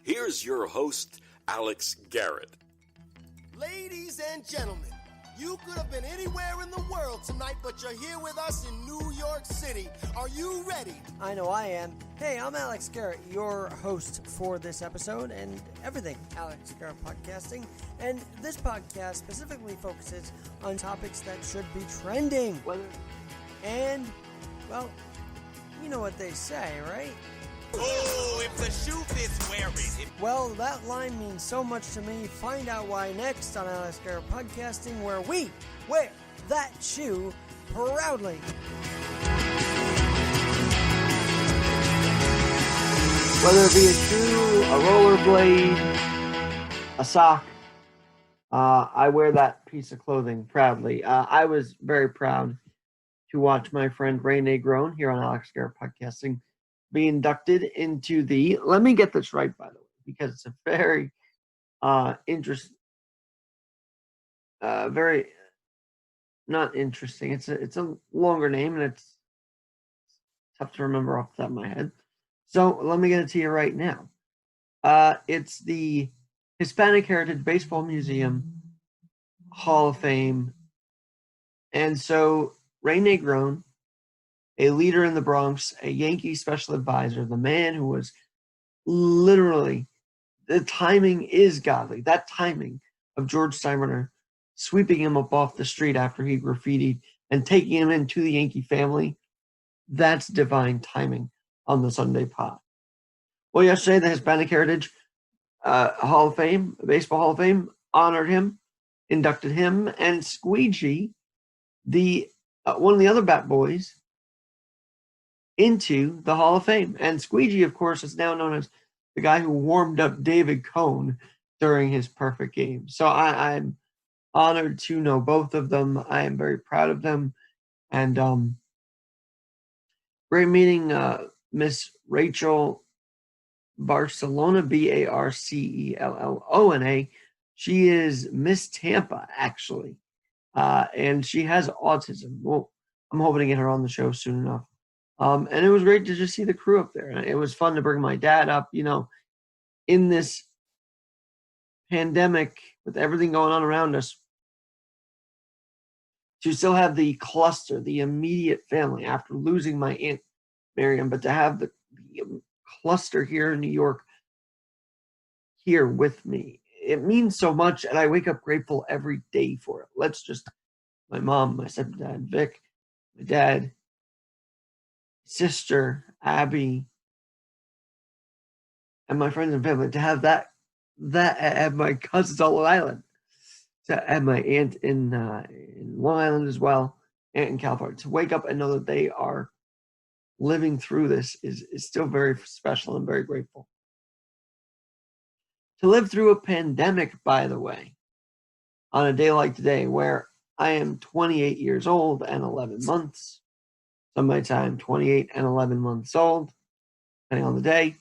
Here's your host, Alex Garrett. Ladies and gentlemen, you could have been anywhere in the world tonight, but you're here with us in New York City. Are you ready? I know I am. Hey, I'm Alex Garrett, your host for this episode and everything Alex Garrett Podcasting. And this podcast specifically focuses on topics that should be trending. And, well, you know what they say, right? Oh, if the shoe fits, wear it. Well, that line means so much to me. Find out why next on Alex Garrett Podcasting, where we wear that shoe proudly. Whether it be a shoe, a rollerblade, a sock, I wear that piece of clothing proudly. I was very proud to watch my friend Renee Grown here on Alex Garrett Podcasting be inducted into the, let me get this right, by the way, because it's a very very not interesting. It's a longer name, and it's tough to remember off the top of my head. So let me get it to you right now. It's the Hispanic Heritage Baseball Museum Hall of Fame. And so Renee Grown, a leader in the Bronx, a Yankee special advisor, the man who was literally, the timing is godly. That timing of George Steinbrenner sweeping him up off the street after he graffitied and taking him into the Yankee family, that's divine timing on the Sunday pod. Well, yesterday, the Hispanic Heritage Hall of Fame, Baseball Hall of Fame, honored him, inducted him, and Squeegee, the one of the other Bat Boys, into the Hall of Fame. And Squeegee, of course, is now known as the guy who warmed up David Cone during his perfect game. So I'm honored to know both of them. I am very proud of them. And great meeting Miss Rachel Barcelona, Barcellona. She is Miss Tampa, actually. And she has autism. Well, I'm hoping to get her on the show soon enough. And it was great to just see the crew up there. And it was fun to bring my dad up, in this pandemic with everything going on around us, to still have the cluster, the immediate family after losing my Aunt Miriam, but to have the cluster here in New York here with me, it means so much. And I wake up grateful every day for it. My mom, my stepdad, Vic, my dad, sister, Abby, and my friends and family, to have that and my cousins all on Island, to have my aunt in Long Island as well, aunt in California, to wake up and know that they are living through this is still very special and very grateful. To live through a pandemic, by the way, on a day like today, where I am 28 years old and 11 months, some might say I'm 28 and 11 months old, depending on the day.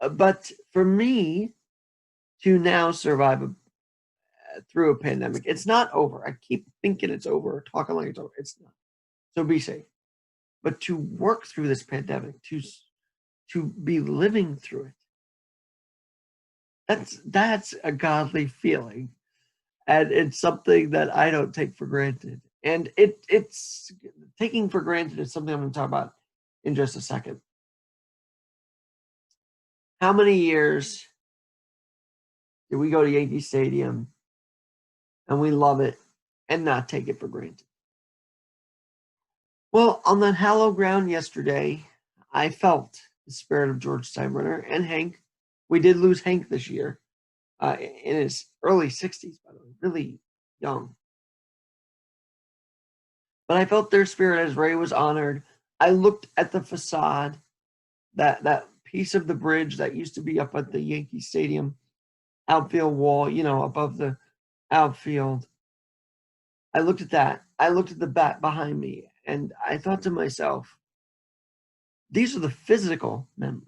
But for me to now survive through a pandemic, it's not over. I keep thinking it's over, talking like it's over. It's not. So be safe. But to work through this pandemic, to be living through it, that's a godly feeling. And it's something that I don't take for granted. And it's taking for granted is something I'm going to talk about in just a second. How many years did we go to Yankee Stadium and we love it and not take it for granted? Well, on that hallowed ground yesterday, I felt the spirit of George Steinbrenner and Hank. We did lose Hank this year in his early 60s, by the way, really young. But I felt their spirit as Ray was honored. I looked at the facade, that piece of the bridge that used to be up at the Yankee Stadium outfield wall, above the outfield. I looked at that. I looked at the bat behind me, and I thought to myself, these are the physical memories.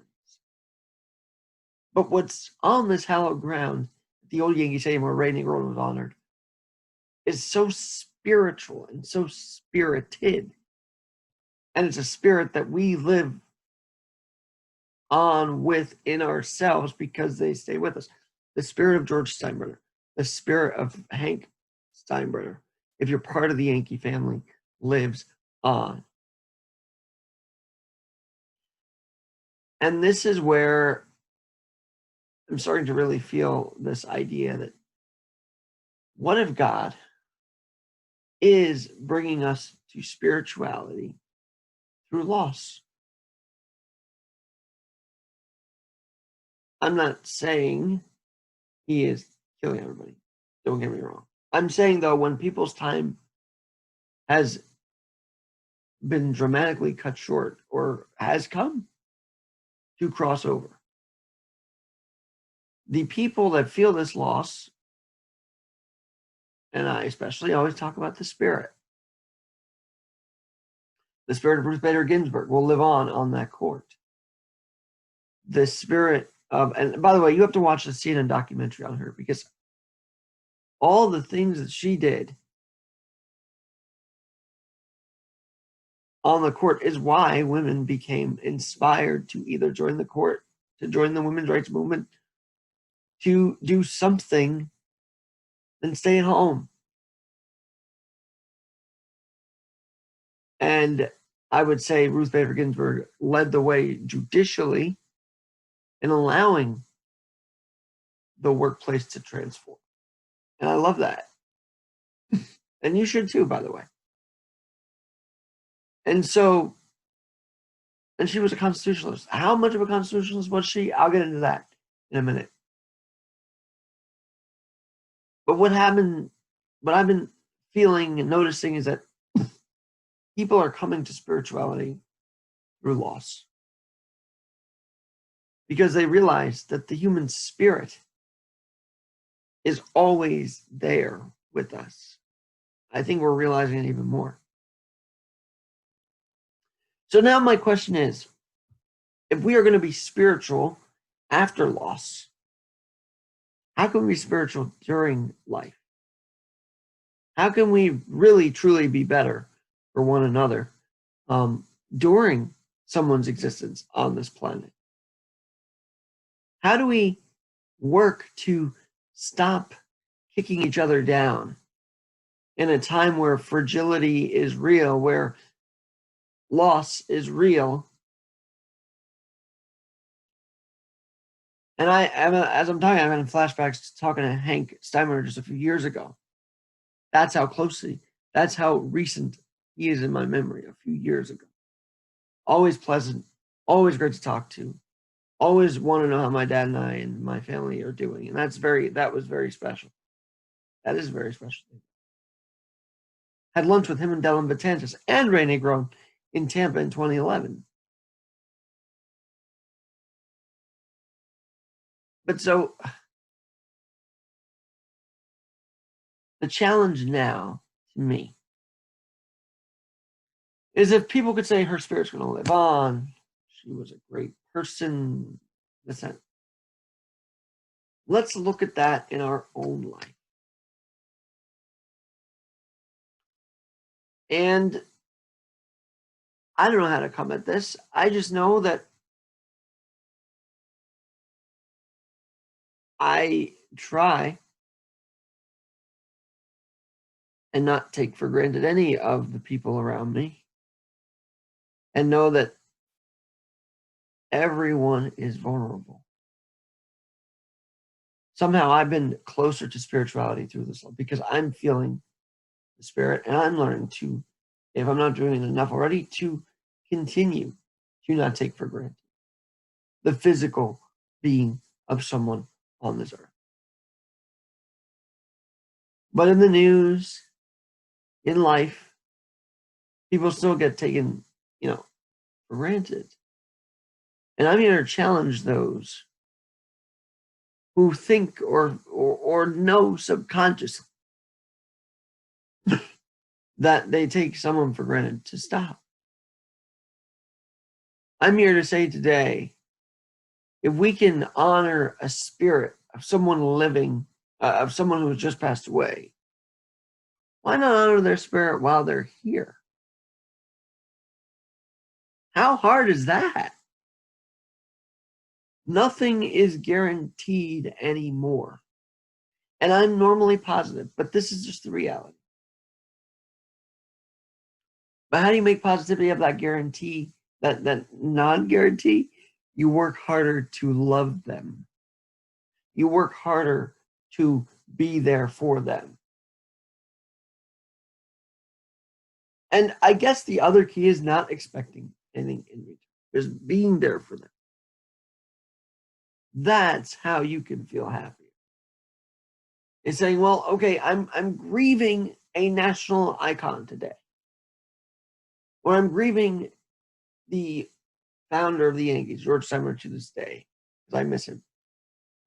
But what's on this hallowed ground, the old Yankee Stadium where Renee Grown was honored, is so spiritual and so spirited. And it's a spirit that we live on within ourselves because they stay with us. The spirit of George Steinbrenner, the spirit of Hank Steinbrenner, if you're part of the Yankee family, lives on. And this is where I'm starting to really feel this idea that what if God is bringing us to spirituality through loss? I'm not saying he is killing everybody. Don't get me wrong. I'm saying, though, when people's time has been dramatically cut short or has come to cross over, the people that feel this loss, and I especially always talk about the spirit of Ruth Bader Ginsburg will live on that court. The spirit of, and by the way, you have to watch the CNN documentary on her, because all the things that she did on the court is why women became inspired to either join the court, to join the women's rights movement, to do something than stay at home. And I would say Ruth Bader Ginsburg led the way judicially in allowing the workplace to transform. And I love that. And you should too, by the way. And so, and she was a constitutionalist. How much of a constitutionalist was she? I'll get into that in a minute. But what happened, what I've been feeling and noticing is that people are coming to spirituality through loss, because they realize that the human spirit is always there with us. I think we're realizing it even more. So now my question is, if we are going to be spiritual after loss, how can we be spiritual during life? How can we really, truly be better for one another during someone's existence on this planet? How do we work to stop kicking each other down in a time where fragility is real, where loss is real? And as I'm talking, I'm having flashbacks to talking to Hank Steinbrenner just a few years ago. That's how closely, that's how recent he is in my memory, a few years ago. Always pleasant, always great to talk to, always want to know how my dad and I and my family are doing. And that was very special. That is very special. Had lunch with him and Dylan Batantis and Ray Negron in Tampa in 2011. But so the challenge now to me is, if people could say her spirit's going to live on, she was a great person, let's look at that in our own life. And I don't know how to come at this. I just know that I try and not take for granted any of the people around me, and know that everyone is vulnerable. Somehow I've been closer to spirituality through this because I'm feeling the spirit, and I'm learning to, if I'm not doing enough already, to continue to not take for granted the physical being of someone on this earth. But in the news, in life, people still get taken, for granted. And I'm here to challenge those who think or know subconsciously that they take someone for granted to stop. I'm here to say today, if we can honor a spirit of someone living, of someone who has just passed away, why not honor their spirit while they're here? How hard is that? Nothing is guaranteed anymore. And I'm normally positive, but this is just the reality. But how do you make positivity of that guarantee, that non-guarantee? You work harder to love them. You work harder to be there for them. And I guess the other key is not expecting anything in return. Just being there for them. That's how you can feel happy. It's saying, well, okay, I'm grieving a national icon today. Or I'm grieving the founder of the Yankees, George Summer, to this day, because I miss him.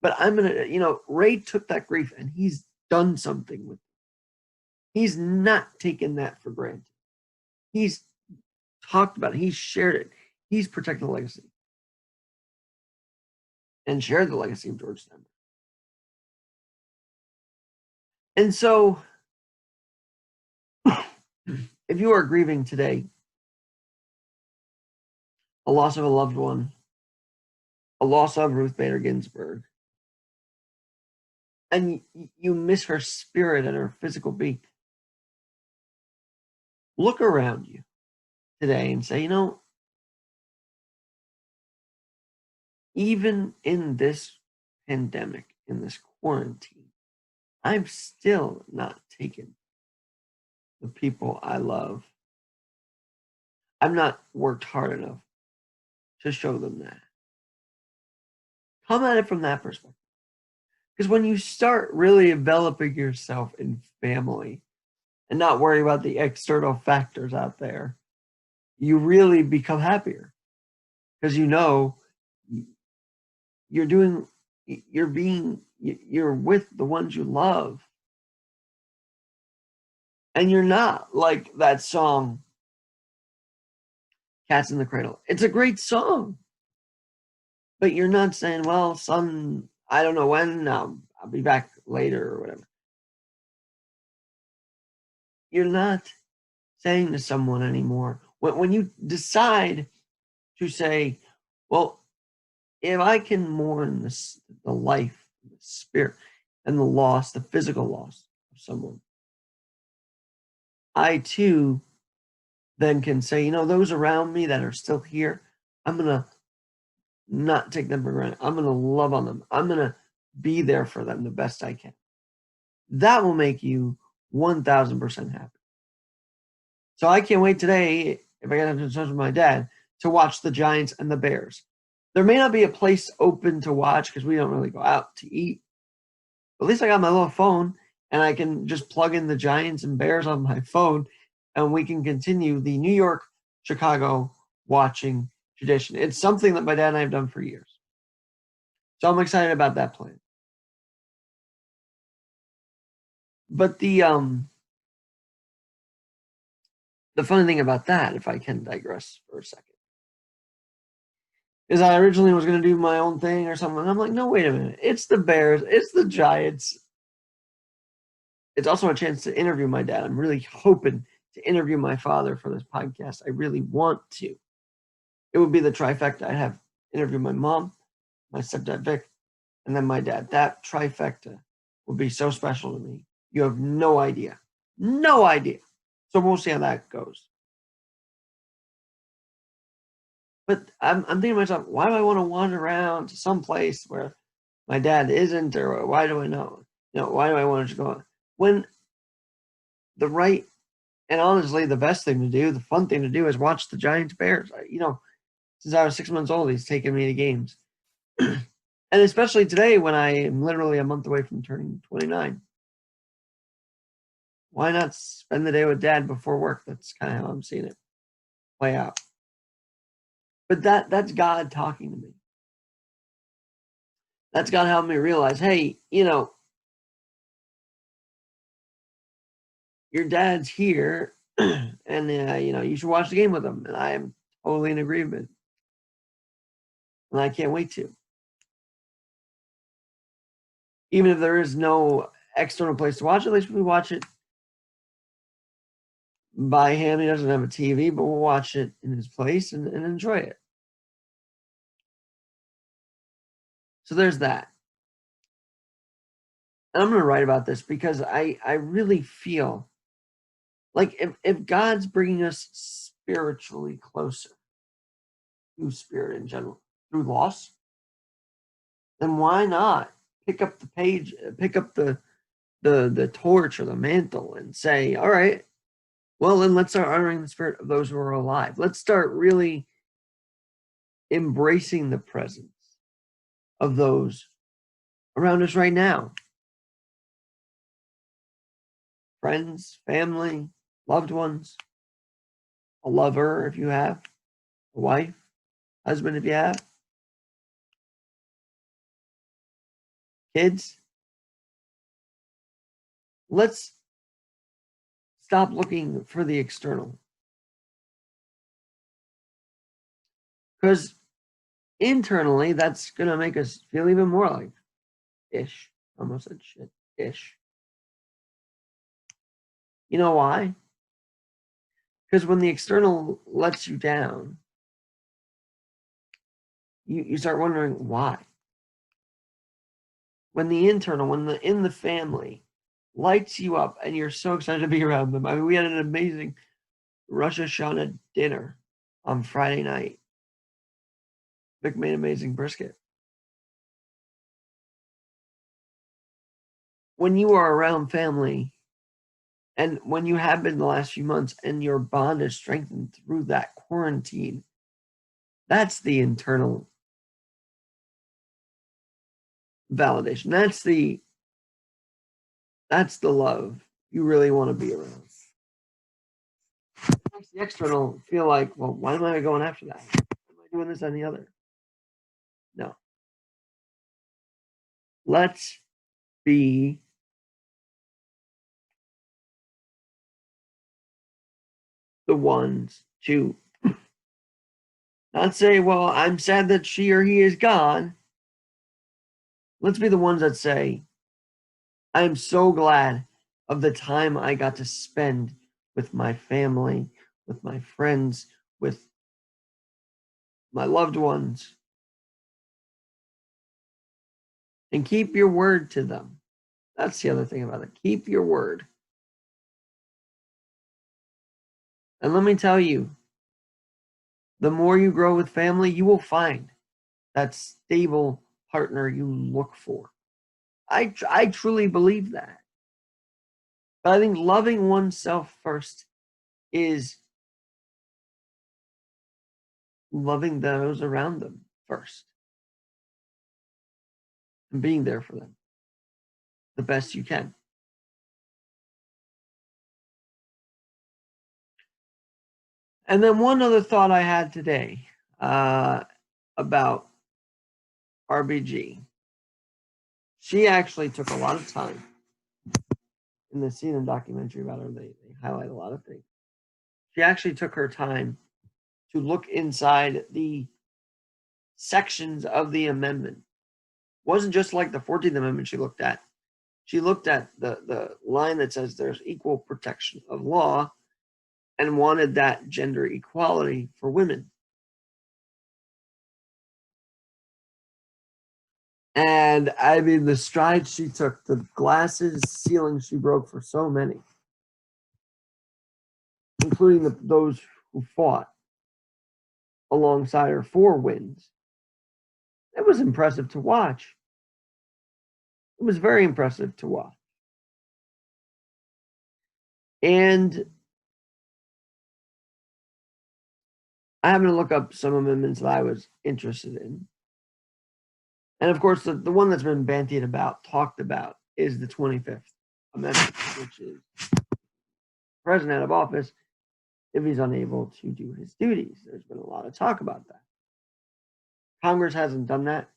But I'm gonna, Ray took that grief and he's done something with it. He's not taken that for granted. He's talked about it. He's shared it. He's protected the legacy and shared the legacy of George Summer. And so, if you are grieving today a loss of a loved one, a loss of Ruth Bader Ginsburg, and you miss her spirit and her physical being, look around you today and say, even in this pandemic, in this quarantine, I'm still not taking the people I love. I've not worked hard enough to show them that. Come at it from that perspective. Because when you start really enveloping yourself in family and not worry about the external factors out there, you really become happier. Because you're with the ones you love. And you're not like that song, Cats in the Cradle. It's a great song. But you're not saying, well, son, I don't know when, I'll be back later or whatever. You're not saying to someone anymore. When you decide to say, well, if I can mourn the life, the spirit, and the loss, the physical loss of someone, I too then can say, those around me that are still here, I'm going to not take them for granted. I'm going to love on them. I'm going to be there for them the best I can. That will make you 1,000% happy. So I can't wait today, if I get to touch with my dad, to watch the Giants and the Bears. There may not be a place open to watch because we don't really go out to eat. But at least I got my little phone and I can just plug in the Giants and Bears on my phone and we can continue the New York, Chicago watching tradition. It's something that my dad and I have done for years. So I'm excited about that plan. But the funny thing about that, if I can digress for a second, is I originally was going to do my own thing or something. And I'm like, no, wait a minute. It's the Bears. It's the Giants. It's also a chance to interview my dad. I'm really hoping to interview my father for this podcast. I really want to. It would be the trifecta. I'd have interview my mom, my stepdad Vic, and then my dad. That trifecta would be so special to me. You have no idea. No idea. So we'll see how that goes. But I'm thinking to myself, why do I want to wander around to some place where my dad isn't, or why do I know? Why do I want to just go? When the right, and honestly, the best thing to do, the fun thing to do is watch the Giants Bears. Since I was 6 months old, he's taken me to games. And especially today when I am literally a month away from turning 29. Why not spend the day with dad before work? That's kind of how I'm seeing it play out. But that's God talking to me. That's God helping me realize, hey, your dad's here, and you should watch the game with him. And I am totally in agreement, and I can't wait to. Even if there is no external place to watch it, at least we watch it by him. He doesn't have a TV, but we'll watch it in his place and enjoy it. So there's that. And I'm going to write about this because I really feel like if God's bringing us spiritually closer to spirit in general through loss, then why not pick up the page, pick up the torch or the mantle and say, all right, well, then let's start honoring the spirit of those who are alive. Let's start really embracing the presence of those around us right now. Friends, family, loved ones, a lover if you have, a wife, husband if you have, kids. Let's stop looking for the external. Because internally, that's going to make us feel even more like ish. Almost said shit. Ish. You know why? Because when the external lets you down, you start wondering why. When the internal, in the family lights you up and you're so excited to be around them. I mean, we had an amazing Rosh Hashanah dinner on Friday night. Vic made amazing brisket. When you are around family, and when you have been the last few months and your bond is strengthened through that quarantine, that's the internal validation. That's the love you really want to be around. It makes the external feel like, well, why am I going after that? Why am I doing this and the other? No. Let's be the ones to not say, well, I'm sad that she or he is gone. Let's be the ones that say, I am so glad of the time I got to spend with my family, with my friends, with my loved ones. And keep your word to them. That's the other thing about it. Keep your word. And let me tell you, the more you grow with family, you will find that stable partner you look for. I truly believe that. But I think loving oneself first is loving those around them first and being there for them the best you can. And then one other thought I had today about RBG. She actually took a lot of time in the CNN documentary about her. They highlight a lot of things. She actually took her time to look inside the sections of the amendment. It wasn't just like the 14th Amendment she looked at. She looked at the line that says there's equal protection of law and wanted that gender equality for women. And I mean, the strides she took, the glasses ceiling she broke for so many, including those who fought alongside her for wins. It was impressive to watch. It was very impressive to watch. And I happened to look up some amendments that I was interested in. And of course, the one that's been bandied about, talked about, is the 25th Amendment, which is president out of office if he's unable to do his duties. There's been a lot of talk about that. Congress hasn't done that.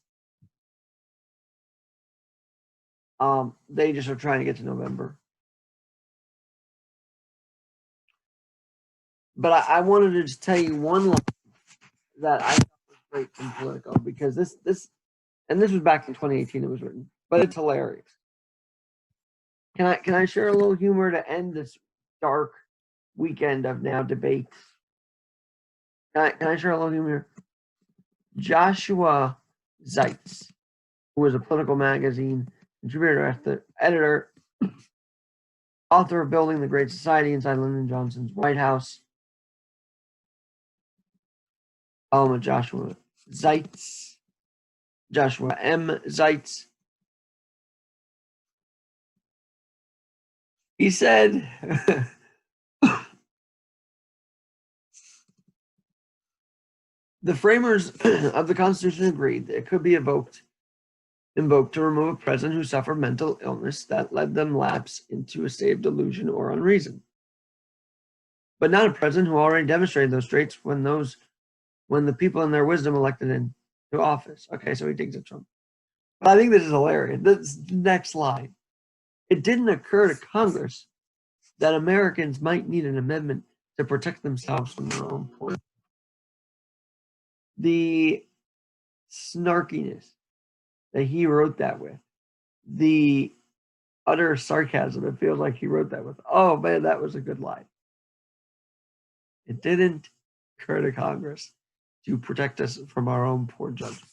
They just are trying to get to November. But I wanted to just tell you one line that I thought was great from Politico, because this was back in 2018 it was written, but it's hilarious. Can I share a little humor to end this dark weekend of now debates? Can I share a little humor? Joshua Zeitz who was a political magazine contributor, editor, author of Building the Great Society inside Lyndon Johnson's White House. Joshua Zeitz, Joshua M. Zeitz. He said, the framers of the Constitution agreed that it could be invoked to remove a president who suffered mental illness that led them lapse into a state of delusion or unreason, but not a president who already demonstrated those traits when the people in their wisdom elected into office. Okay, so he digs at Trump. But I think this is hilarious. This next line. It didn't occur to Congress that Americans might need an amendment to protect themselves from their own point. The snarkiness that he wrote that with, the utter sarcasm it feels like he wrote that with. Oh man, that was a good line. It didn't occur to Congress to protect us from our own poor judgment.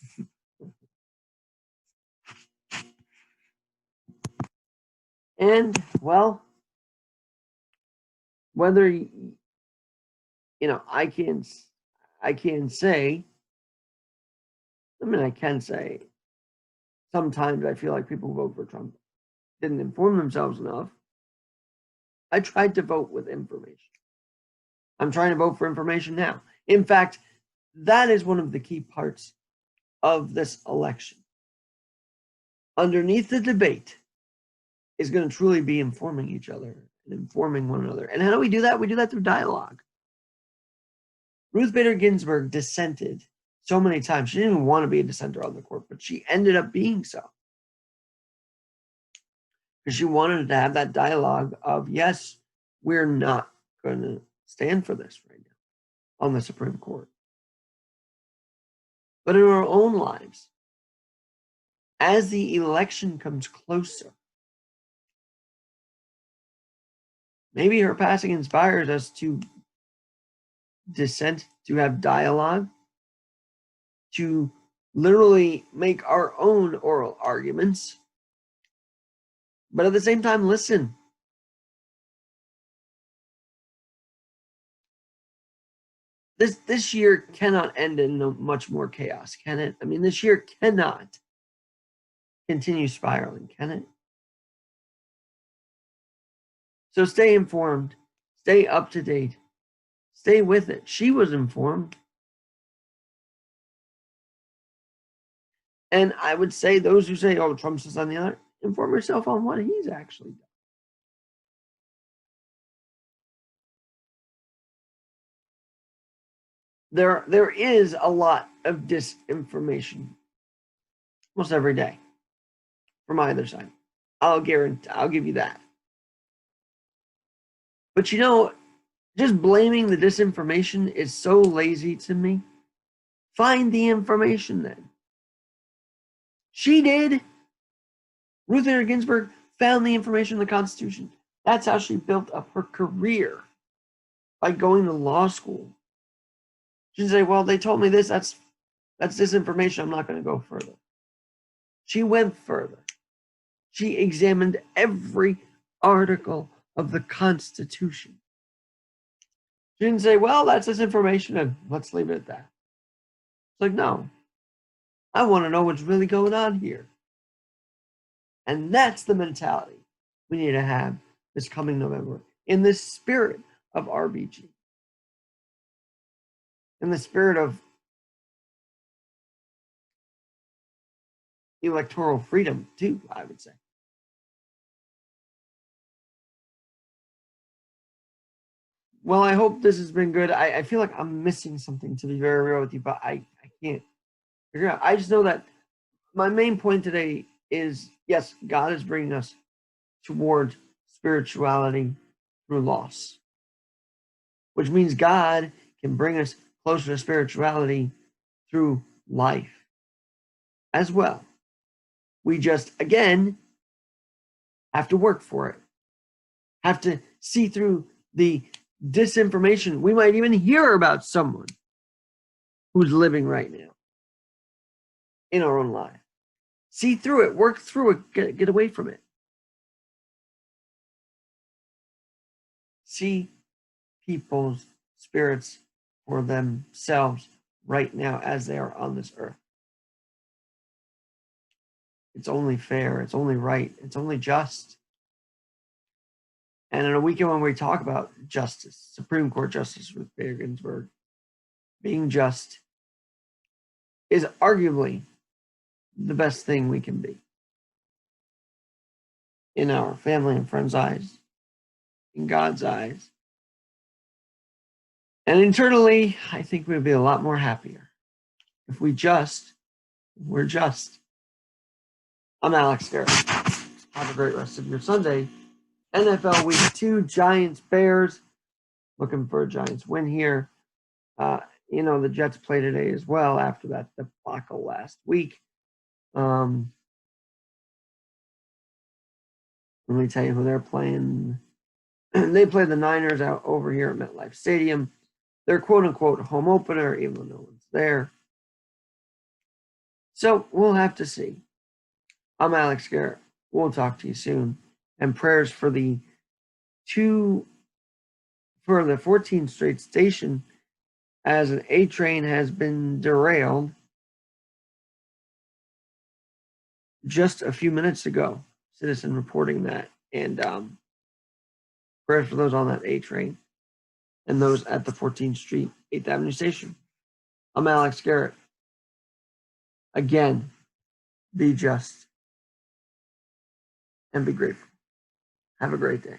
And, well, whether, I can say, I can say, sometimes I feel like people who vote for Trump didn't inform themselves enough. I tried to vote with information. I'm trying to vote for information now. In fact, that is one of the key parts of this election. Underneath the debate is going to truly be informing each other and informing one another. And how do we do that? We do that through dialogue. Ruth Bader Ginsburg dissented so many times. She didn't even want to be a dissenter on the court, but she ended up being so. Because she wanted to have that dialogue of, yes, we're not going to stand for this right now on the Supreme Court. But in our own lives, as the election comes closer, maybe her passing inspires us to dissent, to have dialogue, to literally make our own oral arguments, but at the same time, listen. This year cannot end in much more chaos, can it? I mean, this year cannot continue spiraling, can it? So stay informed, stay up to date, stay with it. She was informed. And I would say those who say, oh, Trump's just on the other, inform yourself on what he's actually done. There is a lot of disinformation almost every day from either side. I'll give you that. But just blaming the disinformation is so lazy to me. Find the information then. She did. Ruth Bader Ginsburg found the information in the Constitution. That's how she built up her career, by going to law school. She didn't say, well, they told me this, that's disinformation, I'm not going to go further. She went further. She examined every article of the Constitution. She didn't say, well, that's disinformation, and let's leave it at that. It's like, no, I want to know what's really going on here. And that's the mentality we need to have this coming November, in the spirit of RBG, in the spirit of electoral freedom, too, I would say. Well, I hope this has been good. I feel like I'm missing something, to be very real with you, but I can't figure out. I just know that my main point today is, yes, God is bringing us toward spirituality through loss, which means God can bring us closer to spirituality through life as well. We just, again, have to work for it, have to see through the disinformation. We might even hear about someone who's living right now in our own life. See through it, work through it, get away from it. See people's spirits for themselves right now as they are on this earth. It's only fair, it's only right, it's only just. And in a weekend when we talk about justice, Supreme Court Justice Ruth Bader Ginsburg being just is arguably the best thing we can be in our family and friends' eyes, in God's eyes. And internally, I think we'd be a lot more happier if we're just. I'm Alex Garrett. Have a great rest of your Sunday. NFL Week 2, Giants, Bears. Looking for a Giants win here. The Jets play today as well after that debacle last week. Let me tell you who they're playing. They play the Niners out over here at MetLife Stadium. Their quote-unquote home opener, even though no one's there. So we'll have to see. I'm Alex Garrett. We'll talk to you soon. And prayers for the 14th straight station as an A train has been derailed just a few minutes ago. Citizen reporting that. And prayers for those on that A train and those at the 14th Street, 8th Avenue station. I'm Alex Garrett. Again, be just and be grateful. Have a great day.